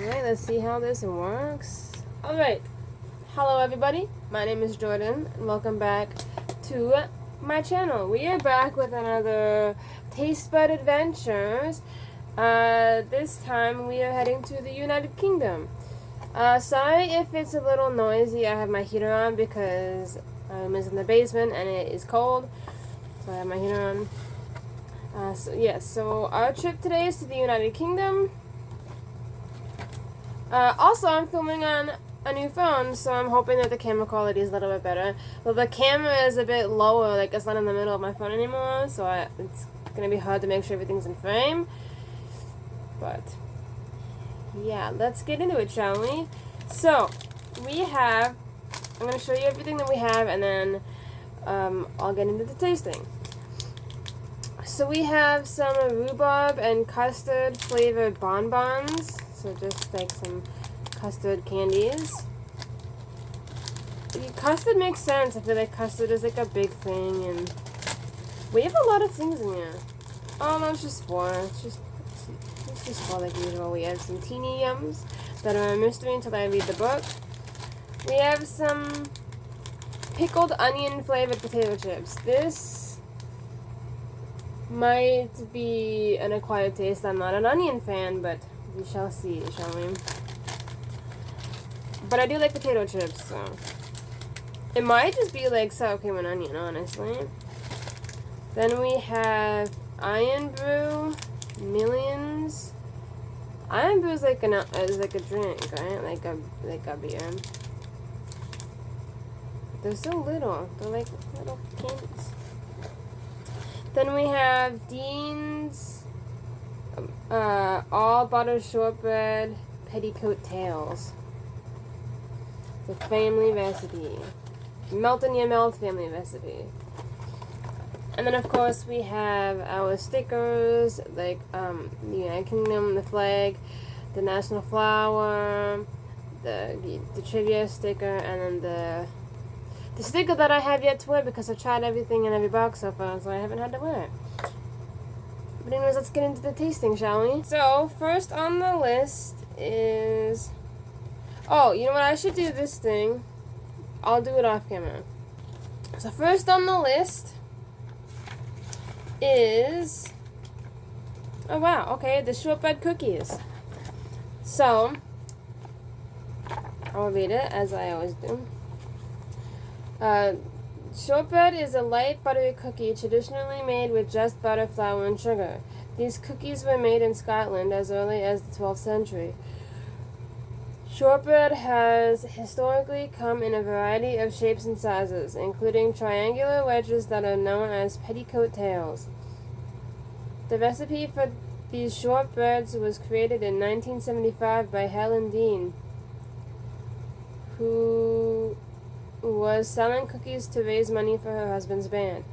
Alright, let's see how this works. Alright, hello everybody, my name is Jordan, and welcome back to my channel. We are back with another Taste Bud Adventures. This time we are heading to the United Kingdom. Sorry if it's a little noisy. I have my heater on because I'm in the basement and it is cold, so I have my heater on. So our trip today is to the United Kingdom. Also, I'm filming on a new phone, so I'm hoping that the camera quality is a little bit better. Well, the camera is a bit lower, like it's not in the middle of my phone anymore, so it's going to be hard to make sure everything's in frame. But, yeah, let's get into it, shall we? So, I'm going to show you everything that we have, and then I'll get into the tasting. So we have some rhubarb and custard flavored bonbons. So just like some custard candies. Custard makes sense. I feel like custard is like a big thing, and we have a lot of things in here. Oh no, it's just four. It's just four like usual. We have some teeny yums that are a mystery until I read the book. We have some pickled onion flavored potato chips. This might be an acquired taste. I'm not an onion fan, but we shall see, shall we? But I do like potato chips, so it might just be like sour cream and onion, honestly. Then we have Iron Brew Millions. Iron Brew is like a drink, right? Like a beer. They're so little. They're like little candies. Then we have Dean's all butter shortbread petticoat tails. The family recipe. Melt in your mouth family recipe. And then of course we have our stickers, like the United Kingdom, the flag, the national flower, the trivia sticker, and then the sticker that I have yet to wear because I've tried everything in every box so far, so I haven't had to wear it. But anyways, let's get into the tasting, shall we? So, first on the list is... Oh, you know what? I should do this thing. I'll do it off camera. So, first on the list is... Oh, wow. Okay, the shortbread cookies. So, I'll read it, as I always do. Shortbread is a light, buttery cookie traditionally made with just butter, flour, and sugar. These cookies were made in Scotland as early as the 12th century. Shortbread has historically come in a variety of shapes and sizes, including triangular wedges that are known as petticoat tails. The recipe for these shortbreads was created in 1975 by Helen Dean, who was selling cookies to raise money for her husband's band.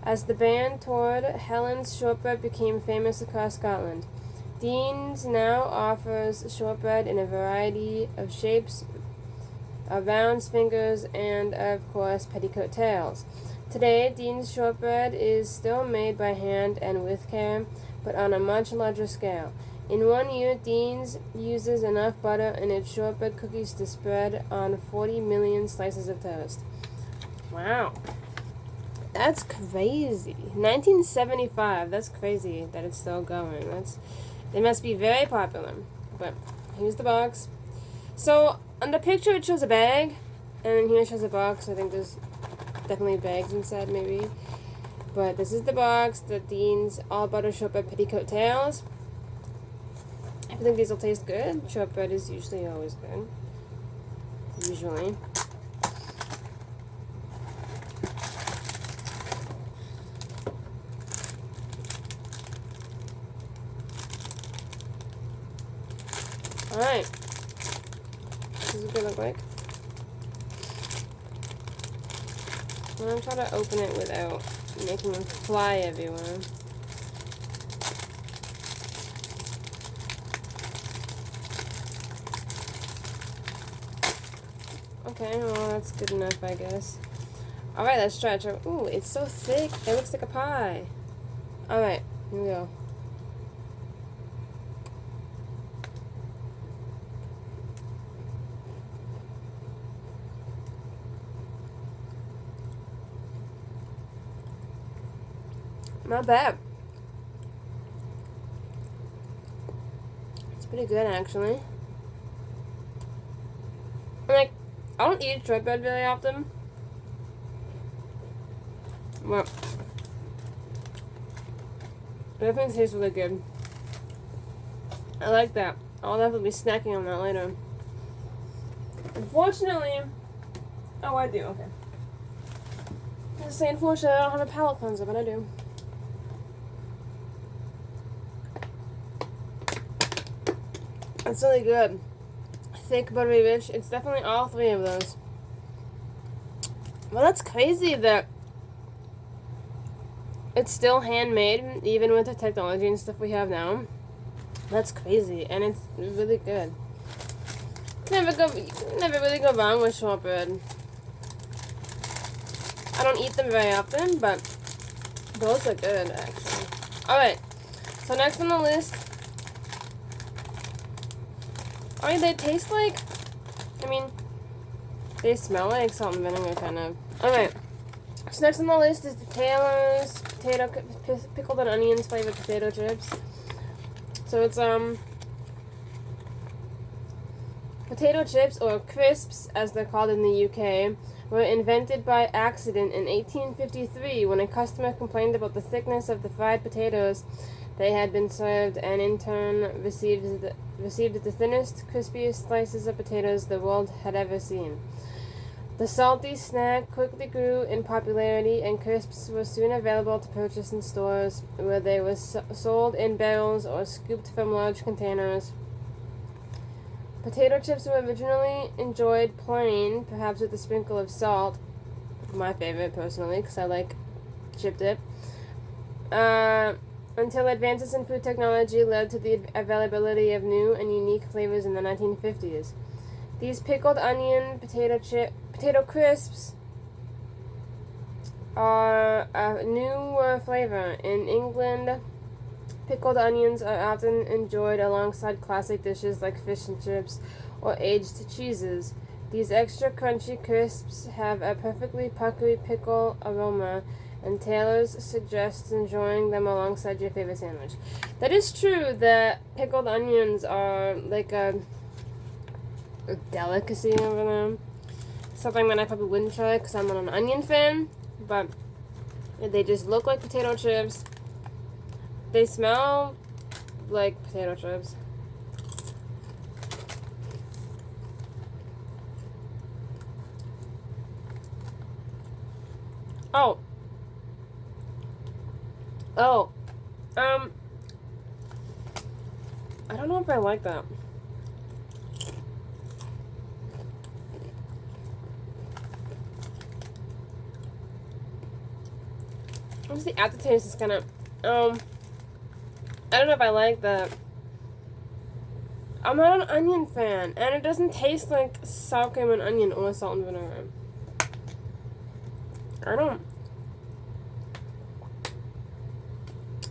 As the band toured, Helen's shortbread became famous across Scotland. Dean's now offers shortbread in a variety of shapes, rounds, fingers, and of course petticoat tails. Today, Dean's shortbread is still made by hand and with care, but on a much larger scale. In 1 year, Dean's uses enough butter in its shortbread cookies to spread on 40 million slices of toast. Wow. That's crazy. 1975. That's crazy that it's still going. They must be very popular. But here's the box. So on the picture it shows a bag, and then here it shows a box. I think there's definitely bags inside maybe. But this is the box. The Dean's all butter shortbread petticoat tails. I think these will taste good. Shortbread is usually always good. Usually. Alright. This is what they look like. I'm going to try to open it without making them fly everywhere. Okay, well that's good enough, I guess. Alright, let's try it. Ooh, it's so thick. It looks like a pie. Alright, here we go. Not bad. It's pretty good, actually. And, like, I don't eat shortbread very often. But it definitely tastes really good. I like that. I'll definitely be snacking on that later. Unfortunately, oh, I do, okay. I was saying, unfortunately, I don't have a palate cleanser, but I do. It's really good. Thick, buttery, rich. It's definitely all three of those. Well, that's crazy that it's still handmade, even with the technology and stuff we have now. That's crazy, and it's really good. You can never really go wrong with shortbread. I don't eat them very often, but those are good, actually. Alright, so next on the list. I mean, they taste like, I mean, they smell like salt and vinegar, kind of. Alright, so next on the list is the Taylor's Pickled Onions flavored potato chips. So it's, potato chips, or crisps, as they're called in the UK, were invented by accident in 1853 when a customer complained about the thickness of the fried potatoes they had been served, and in turn received the thinnest, crispiest slices of potatoes the world had ever seen. The salty snack quickly grew in popularity, and crisps were soon available to purchase in stores, where they were sold in barrels or scooped from large containers. Potato chips were originally enjoyed plain, perhaps with a sprinkle of salt. My favorite, personally, because I like chip dip. Until advances in food technology led to the availability of new and unique flavors in the 1950s. These pickled onion potato crisps are a newer flavor. In England, pickled onions are often enjoyed alongside classic dishes like fish and chips or aged cheeses. These extra crunchy crisps have a perfectly puckery pickle aroma, and Taylor's suggests enjoying them alongside your favorite sandwich. That is true that pickled onions are like a delicacy over them. Something that I probably wouldn't try because I'm not an onion fan, but they just look like potato chips. They smell like potato chips. Oh. I don't know if I like that. Just the aftertaste is kind of, I don't know if I like that. I'm not an onion fan, and it doesn't taste like sour cream and onion or salt and vinegar. I don't.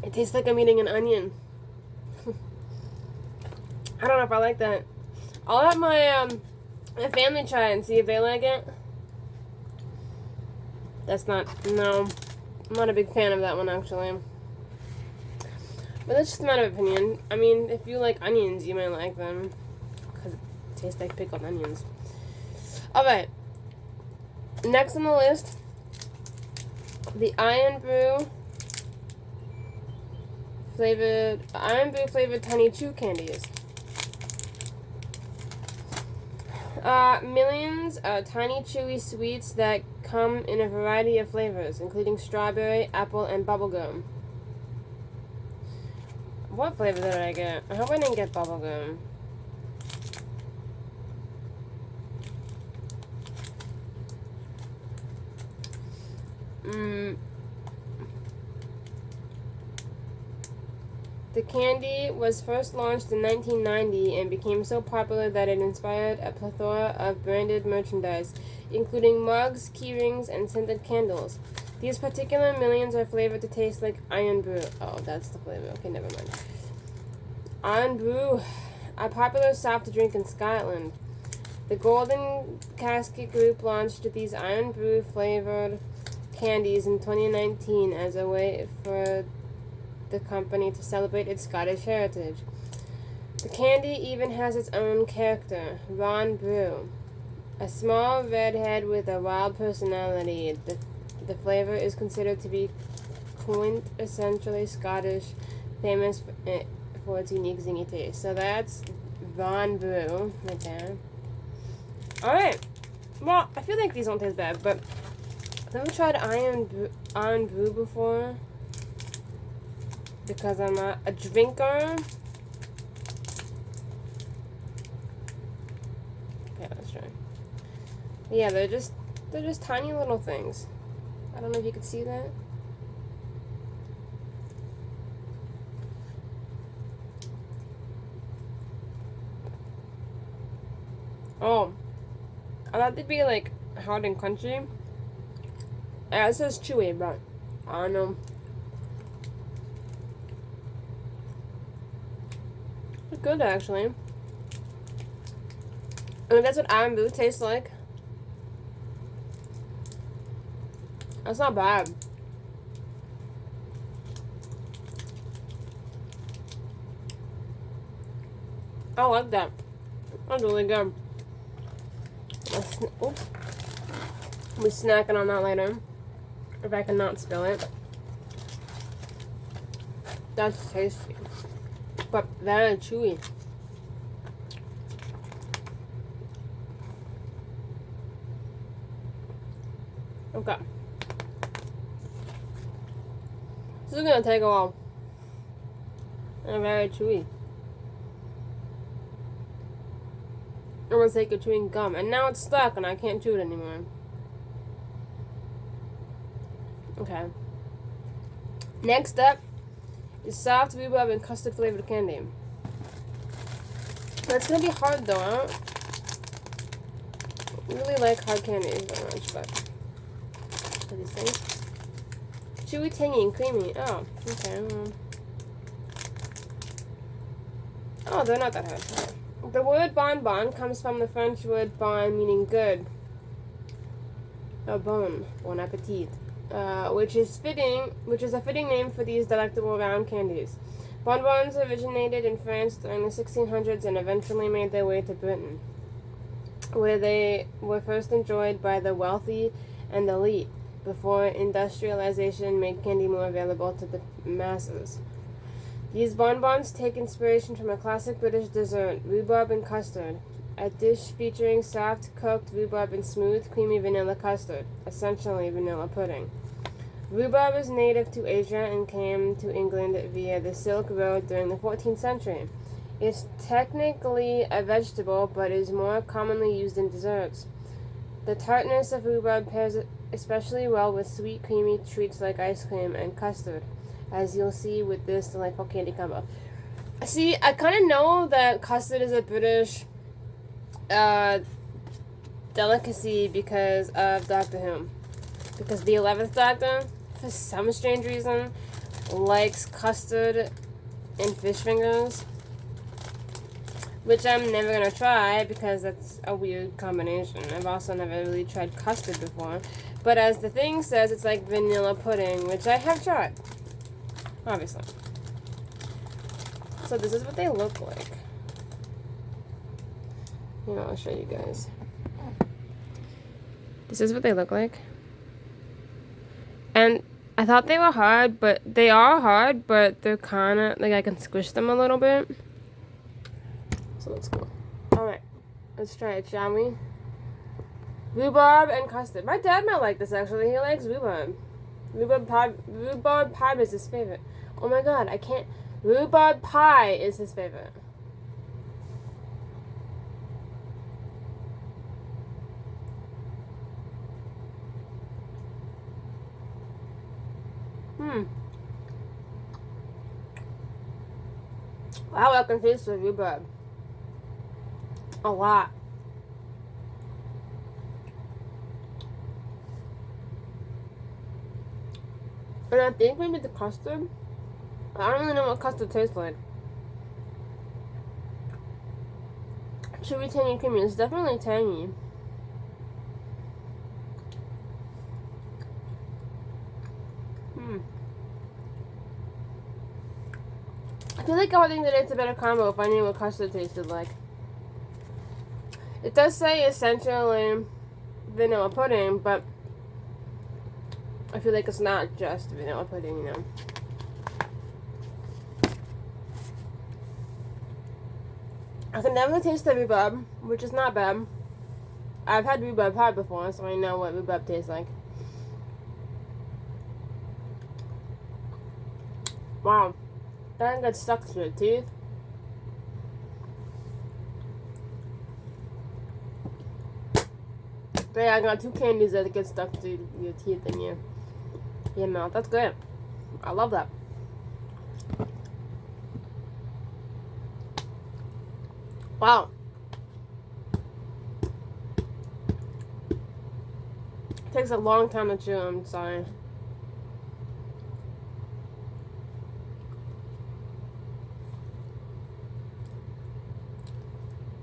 It tastes like I'm eating an onion. I don't know if I like that. I'll let my family try and see if they like it. No. I'm not a big fan of that one, actually. But that's just a matter of opinion. I mean, if you like onions, you might like them. Because it tastes like pickled onions. Alright. Next on the list, the Iron Brew flavored Tiny Chew candies. Millions of tiny chewy sweets that come in a variety of flavors, including strawberry, apple, and bubblegum. What flavor did I get? I hope I didn't get bubblegum. The candy was first launched in 1990 and became so popular that it inspired a plethora of branded merchandise, including mugs, keyrings, and scented candles. These particular millions are flavored to taste like Iron Brew. Oh, that's the flavor. Okay, never mind. Iron Brew, a popular soft drink in Scotland. The Golden Casket Group launched these Iron Brew flavored candies in 2019 as a way for the company to celebrate its Scottish heritage. The candy even has its own character, Ron Brew, a small redhead with a wild personality. The flavor is considered to be quintessentially Scottish, famous for its unique zingy taste. So that's Ron Brew right there. Alright. Well, I feel like these don't taste bad, but I've never tried Iron Brew before because I'm not a drinker. Okay, let's try. Yeah, they're just tiny little things. I don't know if you could see that. Oh, I thought they'd be like hard and crunchy. Yeah, it says chewy, but I don't know. It's good actually. I mean, that's what Iron Brew tastes like. That's not bad. I like that. That's really good. I'll be snacking on that later. If I cannot spill it. That's tasty. But very chewy. Okay. This is gonna take a while. And very chewy. It was like a chewing gum, and now it's stuck and I can't chew it anymore. Okay. Next up is soft rhubarb and custard flavored candy. That's gonna be hard though. I don't really like hard candies very much, but what do you think? Chewy, tangy, and creamy. Oh, okay. Oh, they're not that hard. Okay. The word bonbon comes from the French word bon, meaning good. Bon appetit. Which is a fitting name for these delectable round candies. Bonbons originated in France during the 1600s and eventually made their way to Britain, where they were first enjoyed by the wealthy and elite before industrialization made candy more available to the masses. These bonbons take inspiration from a classic British dessert, rhubarb and custard, a dish featuring soft cooked rhubarb and smooth, creamy vanilla custard, essentially vanilla pudding. Rhubarb is native to Asia and came to England via the Silk Road during the 14th century. It's technically a vegetable, but is more commonly used in desserts. The tartness of rhubarb pairs especially well with sweet, creamy treats like ice cream and custard, as you'll see with this delightful candy combo. See, I kind of know that custard is a British delicacy because of Doctor Who. Because the 11th Doctor, for some strange reason, likes custard and fish fingers. Which I'm never going to try because that's a weird combination. I've also never really tried custard before. But as the thing says, it's like vanilla pudding, which I have tried. Obviously. So this is what they look like. Here, I'll show you guys. This is what they look like. And I thought they were hard, but they are hard, but they're kind of, like, I can squish them a little bit. So let's go. Alright, let's try it, shall we? Rhubarb and custard. My dad might like this, actually. He likes rhubarb. Rhubarb pie is his favorite. Oh my god, I can't. Rhubarb pie is his favorite. Wow, I can taste the rhubarb. A lot. And I think maybe the custard. I don't really know what custard tastes like. Chewy, tangy, creamy. It's definitely tangy. like I think that it's a better combo if I knew what custard tasted like. It does say essentially vanilla pudding, but I feel like it's not just vanilla pudding, you know. I can definitely taste the rhubarb, which is not bad. I've had rhubarb pie before, so I know what rhubarb tastes like. Wow, that gets stuck to your teeth. But yeah, I got two candies that get stuck to your teeth and your mouth. That's good. I love that. Wow. It takes a long time to chew, I'm sorry.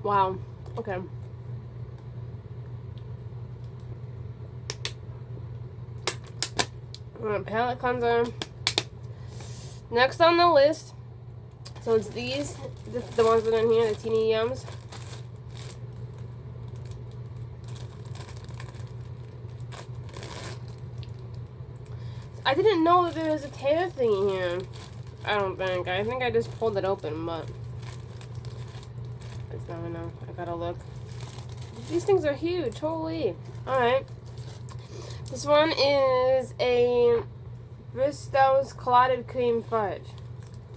Wow. Okay. Alright, palate cleanser. Next on the list, so it's these, the ones that are in here, the teeny yums. I didn't know that there was a tail thingy here. I don't think. I think I just pulled it open, but I just never know. I gotta look. These things are huge. Holy. Alright. This one is a Bristow's clotted cream fudge.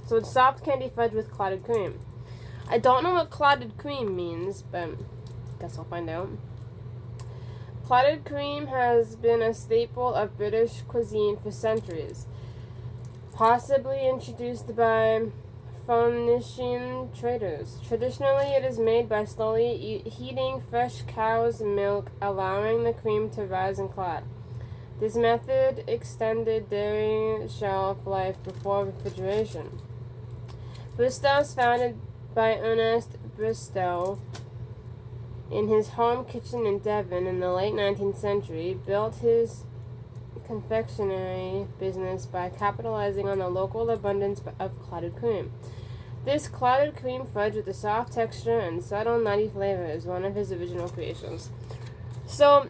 So it's soft candy fudge with clotted cream. I don't know what clotted cream means, but guess I'll find out. Clotted cream has been a staple of British cuisine for centuries, possibly introduced by Phoenician traders. Traditionally, it is made by slowly heating fresh cow's milk, allowing the cream to rise and clot. This method extended dairy shelf life before refrigeration. Bristow's, founded by Ernest Bristow in his home kitchen in Devon in the late 19th century, built his confectionery business by capitalizing on the local abundance of clotted cream. This clotted cream fudge with a soft texture and subtle nutty flavor is one of his original creations. So,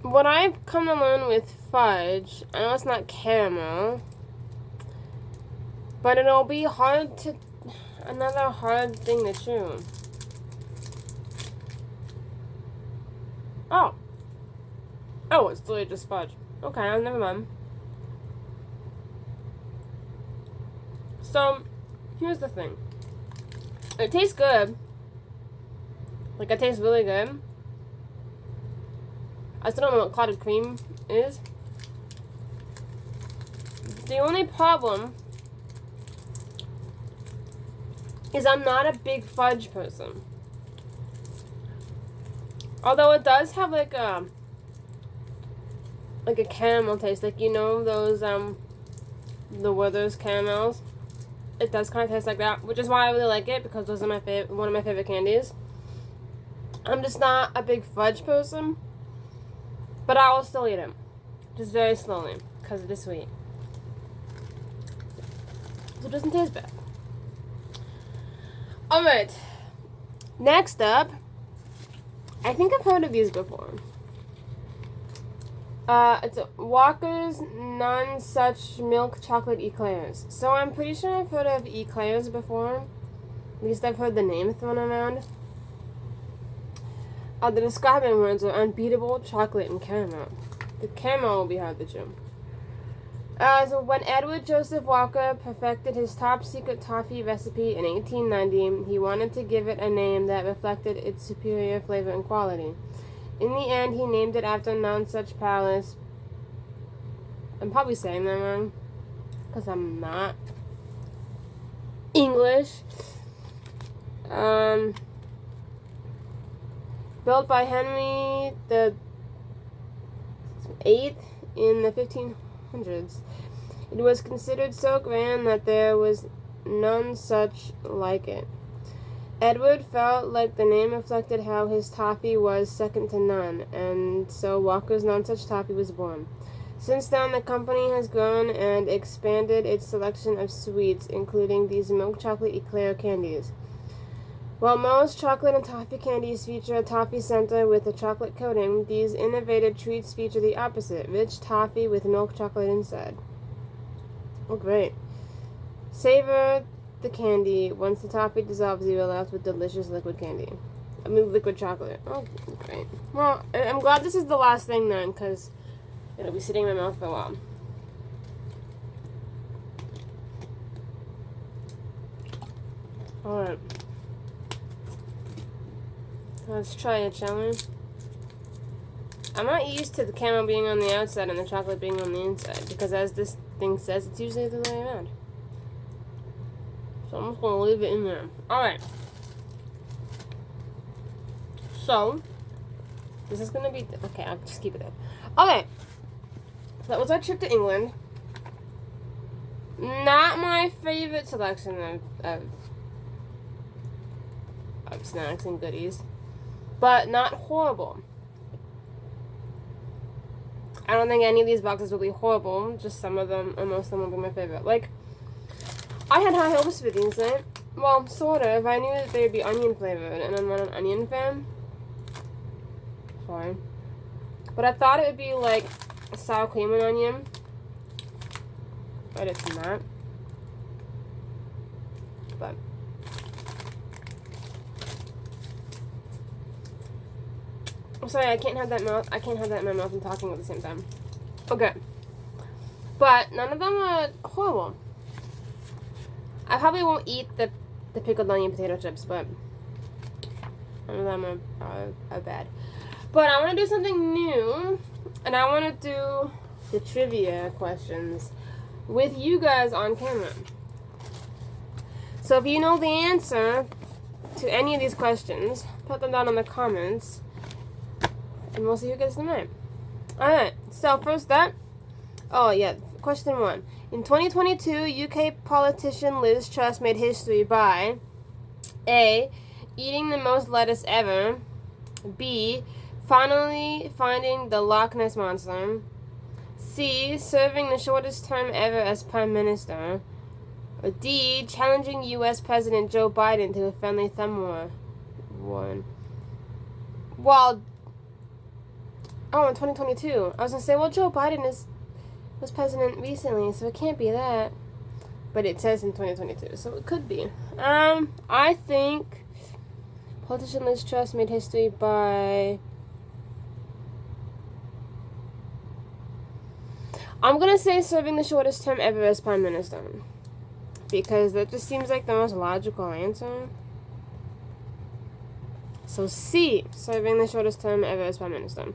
what I've come to learn with fudge, I know it's not caramel, but it'll be another hard thing to chew. Oh, it's literally just fudge. Okay, never mind. So, here's the thing. It tastes good. Like, it tastes really good. I still don't know what clotted cream is. The only problem is I'm not a big fudge person. Although it does have like a caramel taste, like, you know those the Werther's caramels. It does kind of taste like that, which is why I really like it, because those are one of my favorite candies. I'm just not a big fudge person, but I will still eat it, just very slowly, because it is sweet. So it doesn't taste bad. Alright, next up, I think I've heard of these before. It's Walker's Non-Such Milk Chocolate Eclairs. So I'm pretty sure I've heard of eclairs before. At least I've heard the name thrown around. The describing words are unbeatable, chocolate, and caramel. The caramel will be hard to chew. So when Edward Joseph Walker perfected his top secret toffee recipe in 1890, he wanted to give it a name that reflected its superior flavor and quality. In the end, he named it after Non-Such Palace. I'm probably saying that wrong, because I'm not English. Built by Henry the VIII in the 1500s. It was considered so grand that there was none such like it. Edward felt like the name reflected how his toffee was second to none, and so Walker's Non-Such Toffee was born. Since then, the company has grown and expanded its selection of sweets, including these milk chocolate eclair candies. While most chocolate and toffee candies feature a toffee center with a chocolate coating, these innovative treats feature the opposite, rich toffee with milk chocolate inside. Oh, great. Savor the candy. Once the toffee dissolves, you are left with delicious liquid candy. Liquid chocolate. Oh, great. Well, I'm glad this is the last thing then, because it'll be sitting in my mouth for a while. Alright. Let's try it, shall we? I'm not used to the caramel being on the outside and the chocolate being on the inside, because as this thing says, it's usually the other way around. So I'm just going to leave it in there. Alright. So, this is going to be... Okay, I'll just keep it there. Okay. So that was our trip to England. Not my favorite selection of snacks and goodies. But not horrible. I don't think any of these boxes will be horrible. Just some of them, or most of them will be my favorite. Like, I had high hopes for these, right? Well, sort of. I knew that they'd be onion flavored, and I'm not an onion fan. Sorry. But I thought it would be like sour cream and onion. But it's not. But I'm sorry, I can't have that in my mouth and talking at the same time. Okay. But none of them are horrible. I probably won't eat the pickled onion potato chips, but none of them are bad. But I want to do something new, and I want to do the trivia questions with you guys on camera. So if you know the answer to any of these questions, put them down in the comments, and we'll see who gets them right. Alright, so first up, question 1. In 2022, UK politician Liz Truss made history by A. Eating the most lettuce ever, B. Finally finding the Loch Ness Monster, C. Serving the shortest term ever as Prime Minister, or D. Challenging U.S. President Joe Biden to a friendly thumb war. Well, in 2022. I was going to say, well, Joe Biden was president recently, so it can't be that. But it says in 2022, so it could be. I think politician Liz Truss made history by... I'm going to say serving the shortest term ever as Prime Minister. Because that just seems like the most logical answer. So C, serving the shortest term ever as Prime Minister.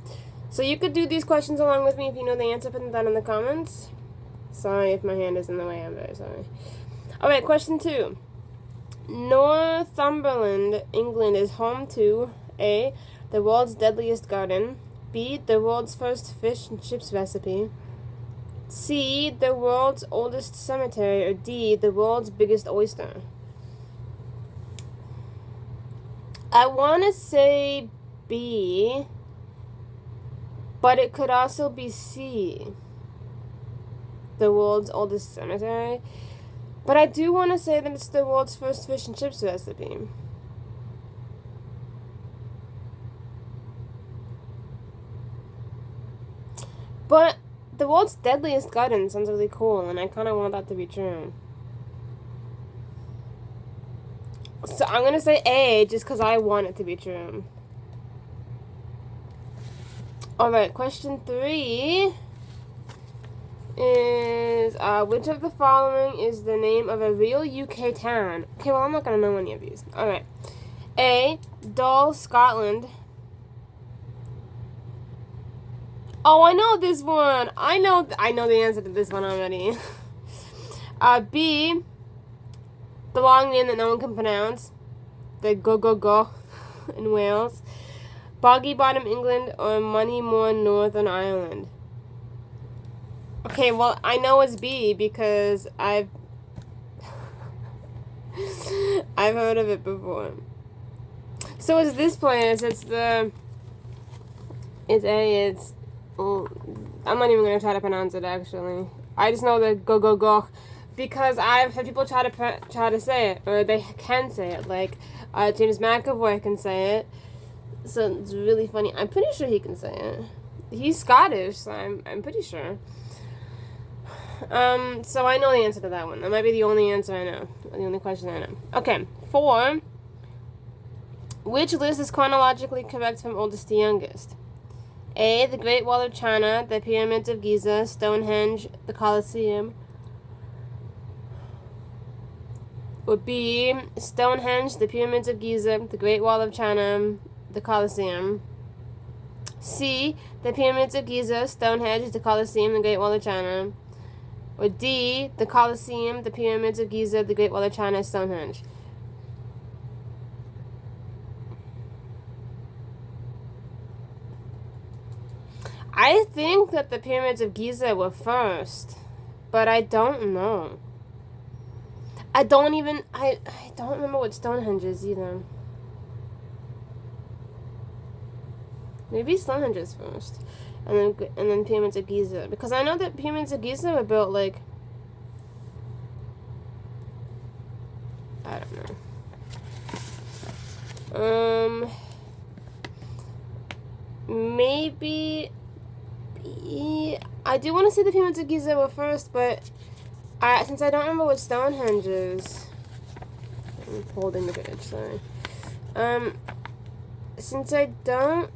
So you could do these questions along with me if you know the answer. Put them down in the comments. Sorry if my hand is in the way. I'm very sorry. Alright, question 2. Northumberland, England is home to A. The world's deadliest garden, B. The world's first fish and chips recipe, C. The world's oldest cemetery, or D. The world's biggest oyster. I want to say B, but it could also be C. The world's oldest cemetery. But I do want to say that it's the world's first fish and chips recipe. But the world's deadliest garden sounds really cool, and I kind of want that to be true. So I'm going to say A, just because I want it to be true. Alright, question 3 is, which of the following is the name of a real UK town? Okay, well, I'm not going to know any of these. Alright. A. Dull, Scotland. Oh, I know this one. I know the answer to this one already. B. The long name that no one can pronounce. The go in Wales. Boggy Bottom, England, or Moneymore, Northern Ireland. Okay, well, I know it's B because I've heard of it before. So it's this place. It's I'm not even going to try to pronounce it, actually. I just know the go, because I've had people try to say it, or they can say it, like James McAvoy can say it, so it's really funny. I'm pretty sure he can say it. He's Scottish, so I'm pretty sure. So I know the answer to that one. That might be the only answer I know, the only question I know. Okay, 4. Which list is chronologically correct from oldest to youngest? A. The Great Wall of China, the Pyramids of Giza, Stonehenge, the Colosseum. Or B. Stonehenge, the Pyramids of Giza, the Great Wall of China, the Colosseum. C. The Pyramids of Giza, Stonehenge, the Colosseum, the Great Wall of China. Or D. The Colosseum, the Pyramids of Giza, the Great Wall of China, Stonehenge. I think that the Pyramids of Giza were first, but I don't know. I don't remember what Stonehenge is either. Maybe Stonehenge is first, and then Pyramids of Giza, because I know that Pyramids of Giza were built like, I don't know. Maybe B. I do want to say the Pyramids of Giza were first, but since I don't remember what Stonehenge is, I'm holding the page. Sorry. Since I don't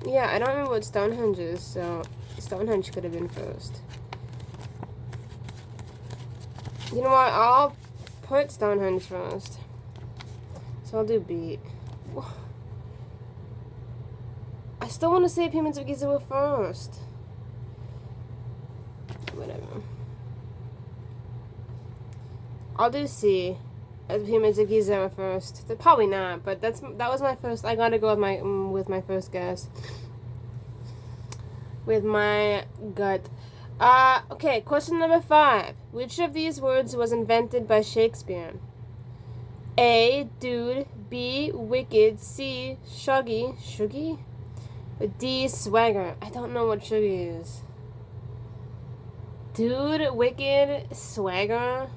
remember what Stonehenge is, so Stonehenge could have been first. You know what? I'll put Stonehenge first. So I'll do B. I still want to say Pyramids of Giza were first. Whatever. I'll do C. The Pyramids of Giza were first. They're probably not, but that was my first. I gotta go with my first guess. With my gut. Okay, question number 5. Which of these words was invented by Shakespeare? A. Dude. B. Wicked. C. Shuggy? D. Swagger. I don't know what shuggy is. Dude, wicked, swagger.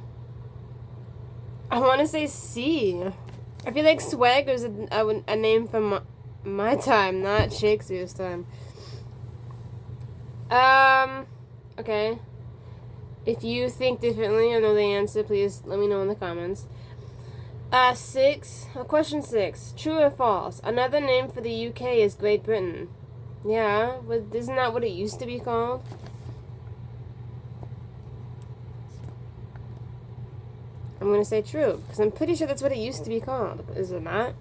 I want to say C. I feel like swagger is a name from my time, not Shakespeare's time. Okay. If you think differently or know the answer, please let me know in the comments. Question 6. True or false? Another name for the UK is Great Britain. Yeah, but isn't that what it used to be called? I'm going to say true, because I'm pretty sure that's what it used to be called. Is it not?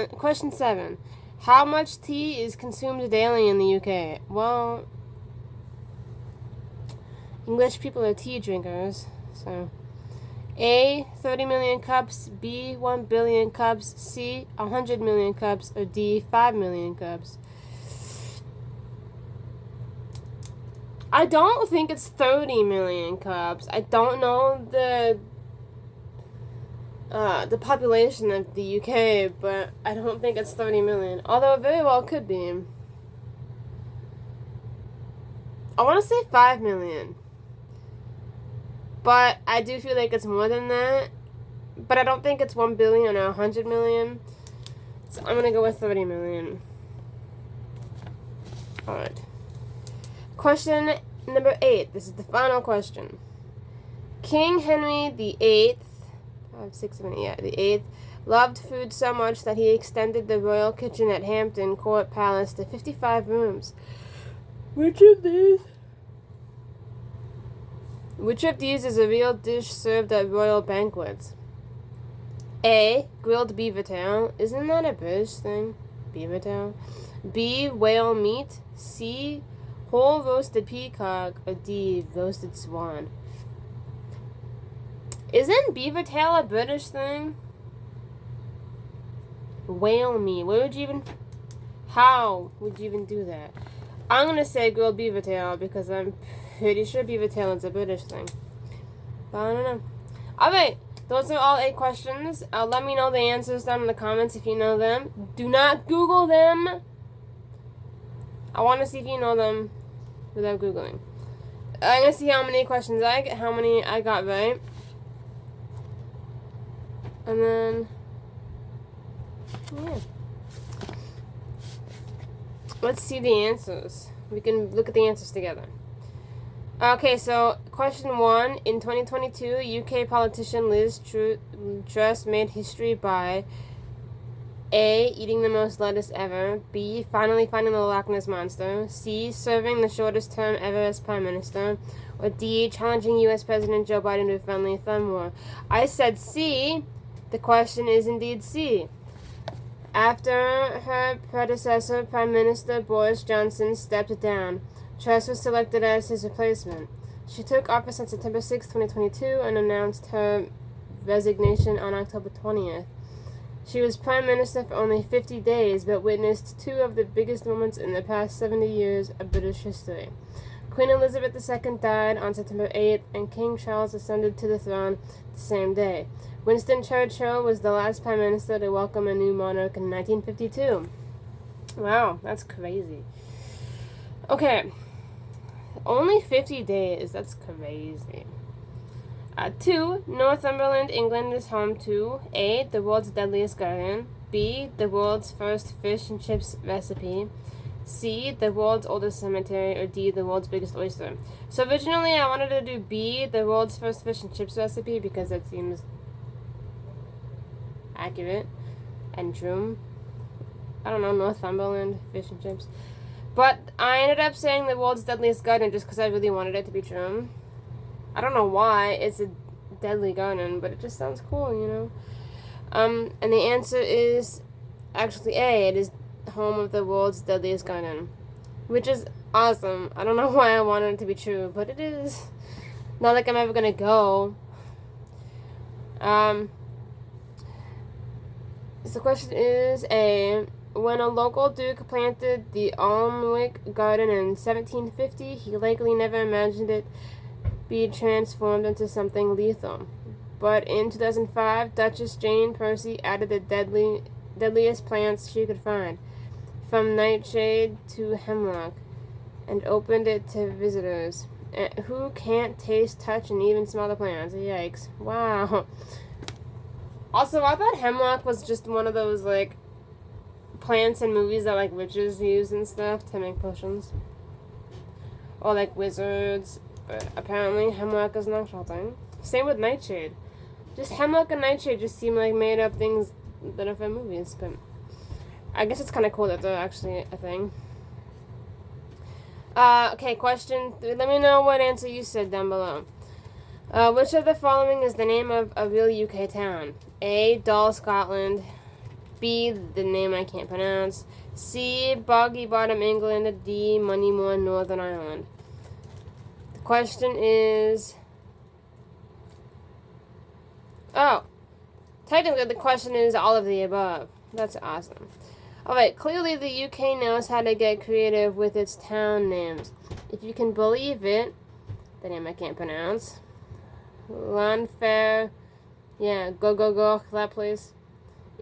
Question 7. How much tea is consumed daily in the UK? Well, English people are tea drinkers, so... A. 30 million cups. B. 1 billion cups. C. 100 million cups. Or D. 5 million cups. I don't think it's 30 million cups. I don't know the population of the UK, but I don't think it's 30 million. Although it very well could be. I want to say 5 million. But I do feel like it's more than that. But I don't think it's 1 billion or 100 million. So I'm going to go with 30 million. Alright. Question number 8. This is the final question. King Henry the 8th, the 8th, loved food so much that he extended the royal kitchen at Hampton Court Palace to 55 rooms. Which of these is a real dish served at royal banquets? A. Grilled beaver tail. Isn't that a British thing? Beaver tail. B. Whale meat. C. Whole roasted peacock. Or D. Roasted swan. Isn't beaver tail a British thing? Whale meat. How would you even do that? I'm going to say grilled beaver tail because I'm pretty sure beaver tail is a British thing. But I don't know. Alright, those are all 8 questions. Let me know the answers down in the comments if you know them. Do not Google them. I want to see if you know them without Googling. I'm going to see how many questions how many I got right. And then, yeah. Let's see the answers. We can look at the answers together. Okay, so question 1. In 2022, UK politician Liz Truss made history by A. Eating the most lettuce ever. B. Finally finding the Loch Ness Monster. C. Serving the shortest term ever as Prime Minister. Or D. Challenging U.S. President Joe Biden to a friendly thumb war. I said C. The question is indeed C. After her predecessor, Prime Minister Boris Johnson, stepped down, Truss was selected as his replacement. She took office on September 6, 2022, and announced her resignation on October 20th. She was Prime Minister for only 50 days, but witnessed two of the biggest moments in the past 70 years of British history. Queen Elizabeth II died on September 8th, and King Charles ascended to the throne the same day. Winston Churchill was the last Prime Minister to welcome a new monarch in 1952. Wow, that's crazy. Okay, only 50 days, that's crazy. 2. Northumberland, England is home to A. The world's deadliest garden. B. The world's first fish and chips recipe. C. The world's oldest cemetery. Or D. The world's biggest oyster. So originally I wanted to do B. The world's first fish and chips recipe because that seems accurate and true. I don't know, Northumberland, fish and chips. But I ended up saying the world's deadliest garden just because I really wanted it to be true. I don't know why it's a deadly garden, but it just sounds cool, you know. And the answer is actually A. It is home of the world's deadliest garden, which is awesome. I don't know why I wanted it to be true, but it is. Not like I'm ever gonna go. So the question is A. When a local duke planted the Alnwick Garden in 1750, he likely never imagined it be transformed into something lethal. But in 2005, Duchess Jane Percy added the deadliest plants she could find, from nightshade to hemlock, and opened it to visitors who can't taste, touch, and even smell the plants. Yikes. Wow. Also, I thought hemlock was just one of those, like, plants in movies that, like, witches use and stuff to make potions. Or, like, wizards. But apparently hemlock is an actual thing. Same with nightshade. Just hemlock and nightshade just seem like made up things that are from movies. But I guess it's kind of cool that they're actually a thing. Okay, question 3. Let me know what answer you said down below. Which of the following is the name of a real UK town? A. Dull, Scotland. B. The name I can't pronounce. C. Boggy Bottom, England. D. Moneymore, Northern Ireland. The question is... Oh. Technically, the question is all of the above. That's awesome. Alright, clearly the UK knows how to get creative with its town names. If you can believe it, the name I can't pronounce. Lanfair, yeah, go, that place.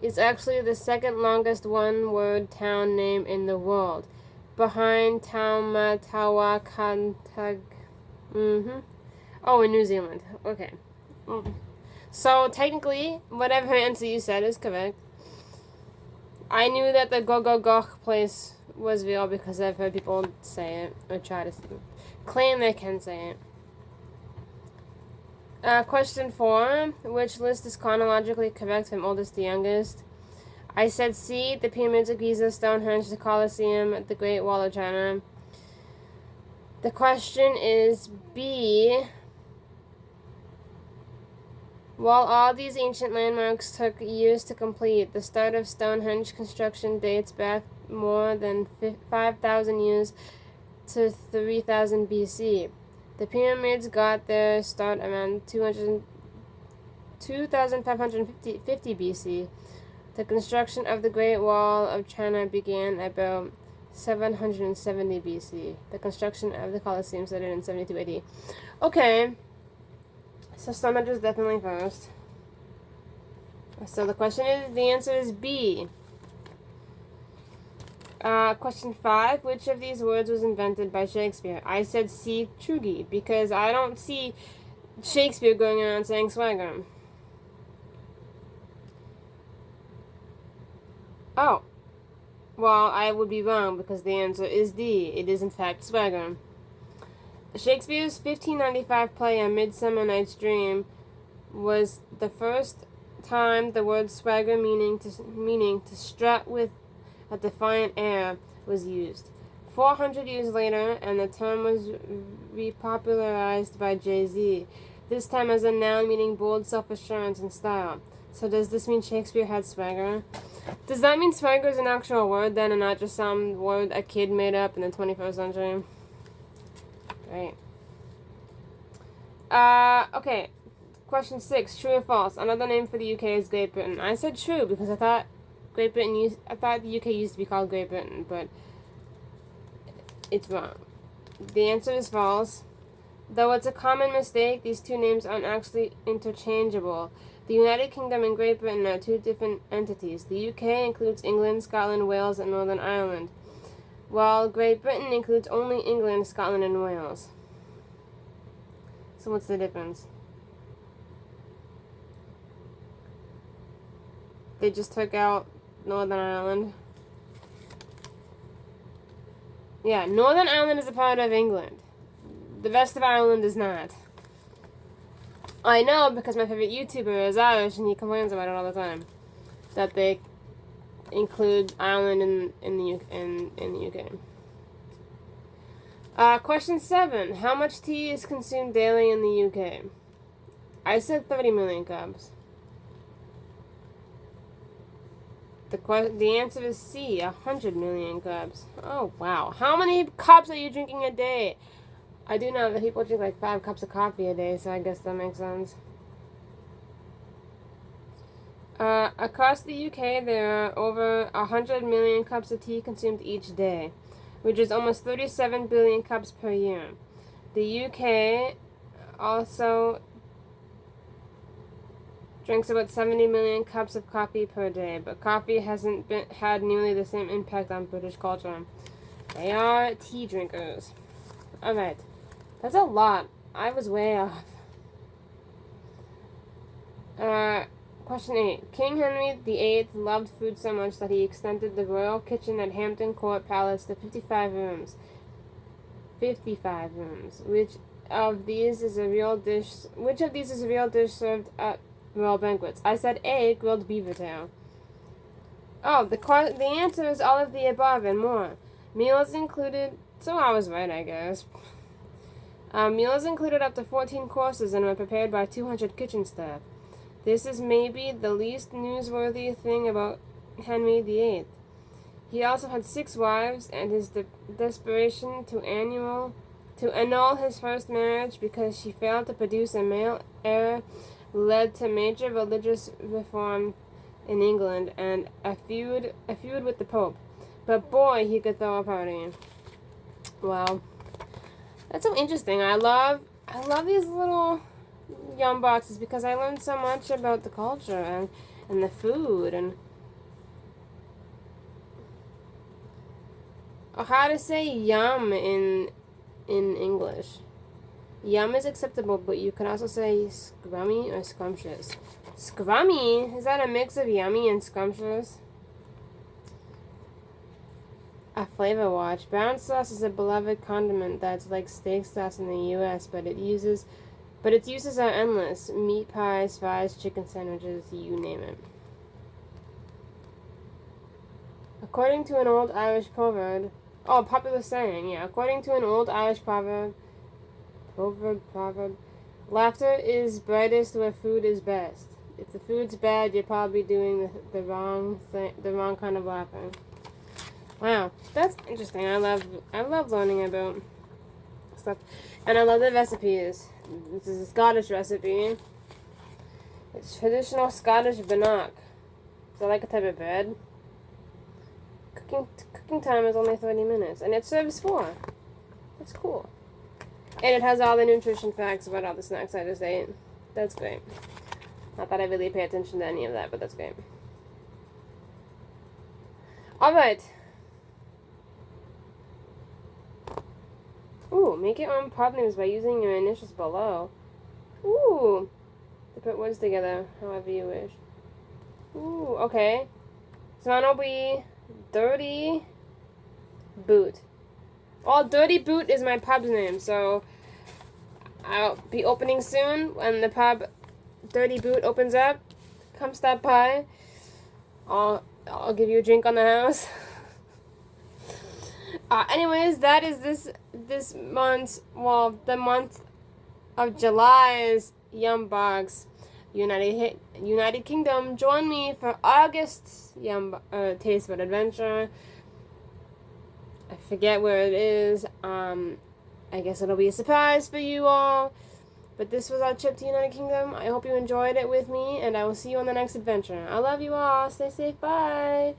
It's actually the second longest one-word town name in the world, behind Taumatawakantag. Oh, in New Zealand. Okay. So, technically, whatever answer you said is correct. I knew that the go place was real because I've heard people say it, or try to claim they can say it. Question 4. Which list is chronologically correct from oldest to youngest? I said C. The Pyramids of Giza, Stonehenge, the Colosseum, the Great Wall of China. The question is B. While all these ancient landmarks took years to complete, the start of Stonehenge construction dates back more than 5,000 years to 3000 BC. The pyramids got their start around 2550 BC. The construction of the Great Wall of China began about 770 BC. The construction of the Colosseum started in 72 AD. Okay. So Stonehenge is definitely first. So the question is, the answer is B. Question 5. Which of these words was invented by Shakespeare? I said C. Trugy, because I don't see Shakespeare going around saying swagger. Oh. Well, I would be wrong because the answer is D. It is in fact swagger. Shakespeare's 1595 play A Midsummer Night's Dream was the first time the word swagger, meaning to strut with a defiant air, was used. 400 years later, and the term was repopularized by Jay-Z, this time as a noun meaning bold self-assurance and style. So does this mean Shakespeare had swagger? Does that mean swagger is an actual word then and not just some word a kid made up in the 21st century? Great. Okay. Question 6. True or false? Another name for the UK is Great Britain. I said true because I thought the UK used to be called Great Britain, but it's wrong. The answer is false. Though it's a common mistake, these two names aren't actually interchangeable. The United Kingdom and Great Britain are two different entities. The UK includes England, Scotland, Wales, and Northern Ireland, while Great Britain includes only England, Scotland, and Wales. So what's the difference? They just took out Northern Ireland. Yeah, Northern Ireland is a part of England. The rest of Ireland is not. I know because my favorite YouTuber is Irish and he complains about it all the time. That they include Ireland in the UK. Question 7. How much tea is consumed daily in the UK? I said 30 million cups. The answer is C, 100 million cups. Oh, wow. How many cups are you drinking a day? I do know that people drink like 5 cups of coffee a day, so I guess that makes sense. Across the UK, there are over 100 million cups of tea consumed each day, which is almost 37 billion cups per year. The UK also drinks about 70 million cups of coffee per day, but coffee hasn't had nearly the same impact on British culture. They are tea drinkers. Alright, that's a lot. I was way off. Question 8. King Henry VIII loved food so much that he extended the royal kitchen at Hampton Court Palace to 55 rooms. 55 rooms. Which of these is a real dish served at royal banquets? I said A, grilled beaver tail. Oh, the answer is all of the above and more. Meals included, so I was right, I guess. Meals included up to 14 courses and were prepared by 200 kitchen staff. This is maybe the least newsworthy thing about Henry VIII. He also had 6 wives, and his desperation to annul his first marriage because she failed to produce a male heir led to major religious reform in England and a feud with the Pope. But boy, he could throw a party. Wow. That's so interesting. I love these little yum boxes because I learned so much about the culture and the food and how to say yum in English. Yum is acceptable, but you can also say scrummy or scrumptious. Scrummy? Is that a mix of yummy and scrumptious? A flavor watch. Brown sauce is a beloved condiment that's like steak sauce in the U.S., but its uses are endless. Meat pies, fries, chicken sandwiches, you name it. According to an old Irish proverb, popular saying, yeah. According to an old Irish proverb, laughter is brightest where food is best. If the food's bad, you're probably doing the wrong kind of laughing. Wow, that's interesting. I love learning about stuff, and I love the recipes. This is a Scottish recipe. It's traditional Scottish bannock. Is that like a type of bread? Cooking time is only 30 minutes, and it serves 4. That's cool. And it has all the nutrition facts about all the snacks I just ate. That's great. Not that I really pay attention to any of that, but that's great. Alright. Make your own pub names by using your initials below. Ooh. To put words together, however you wish. Ooh, okay. So mine will be Dirty Boot. Well, Dirty Boot is my pub's name, so I'll be opening soon. When the pub Dirty Boot opens up, come stop by. I'll give you a drink on the house. Anyways, that is this month's, well, the month of July's Yum Box. United Kingdom, join me for August's Taste Bud Adventure. I forget where it is. I guess it'll be a surprise for you all. But this was our trip to United Kingdom. I hope you enjoyed it with me, and I will see you on the next adventure. I love you all. Stay safe. Bye.